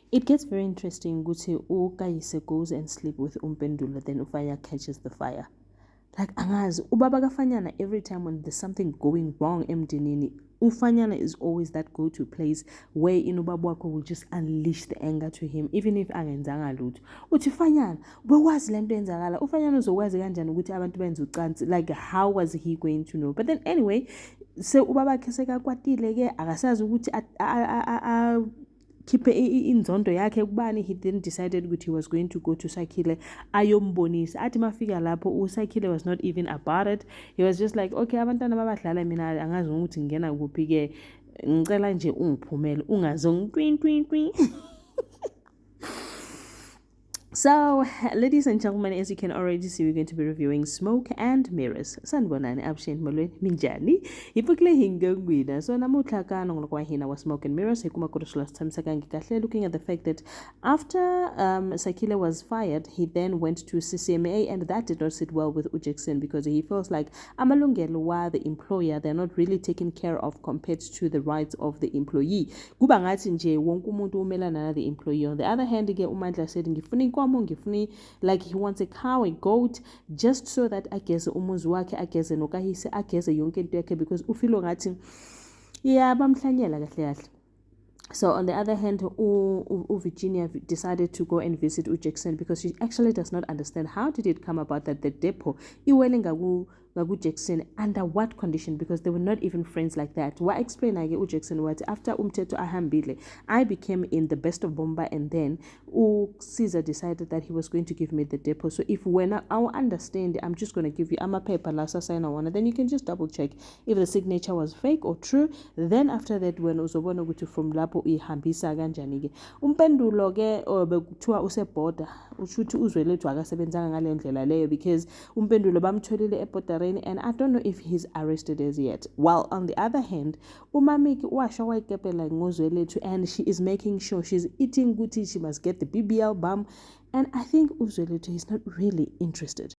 It gets very interesting ukuthi uKayise goes and sleep with Umpendulo, then Ufanya catches the fire. Like angazi ubaba kaFanyana, every time when there's something going wrong emndenini, uFanyana is always that go-to place where ubaba wakho will just unleash the anger to him even if angenzanga lutho. Uthi Fanyana bekwazi lento yenzakala, uFanyana uzokwazi kanjani ukuthi abantu benze ucansi? Like how was he going to know? But then anyway, so ubaba khe sekakwatile ke akasazi ukuthi khiphe inzondo yakhe kubani. He then decided that he was going to go to Sakhile ayombonisa. Athi mafika lapho uSakhile was not even about it. He was just like, okay, abantwana babadlala mina angazi ukuthi ngena kuphi ke, ngicela nje ungiphumele ungazongitwin. So, ladies and gentlemen, as you can already see, we're going to be reviewing Smoke and Mirrors. Sanibonani absheni molweni minjani? Ipukile hingangwina. So namuhla ka nongolokwa hina wa Smoke and Mirrors hikuma kurushula stamsakangi kahle, looking at the fact that after Sakhile was fired, he then went to CCMA, and that did not sit well with Ujackson because he feels like amalungelo wa the employer, they're not really taken care of compared to the rights of the employee. Kuba ngathi nje wonke umuntu umelana na the employee. On the other hand, ke uMandla said ngifuna like he wants a cow, a goat, just so that ageze umuzi wakhe, ageze noKayise, ageze yonke into yakhe, because ufilo ngathi yeah bamhlanyela kahle kahle. So on the other hand, Virginia decided to go and visit Jackson because she actually does not understand how did it come about that the depot iwele Jackson under what condition, because they were not even friends like that. What explain Jackson what after Umteto ahambile, I became in the best of Bomba, and then Caesar decided that he was going to give me the depot. So if when I understand, I'm just going to give you a paper lasa sign on one, then you can just double check if the signature was fake or true. Then after that, when uzobona ukuthi from lapho ihambisa kanjani ke Umpendulo ke bekuthiwa useboda, ushuthi uzwelethu akasebenzanga ngale ndlela leyo, because Umpendulo bamtholile eborder, and I don't know if he's arrested as yet. While on the other hand, Umamiki washa waikepela ngozwelethu, and she is making sure she's eating good, she must get the BBL balm, and I think Uzwelethu is not really interested.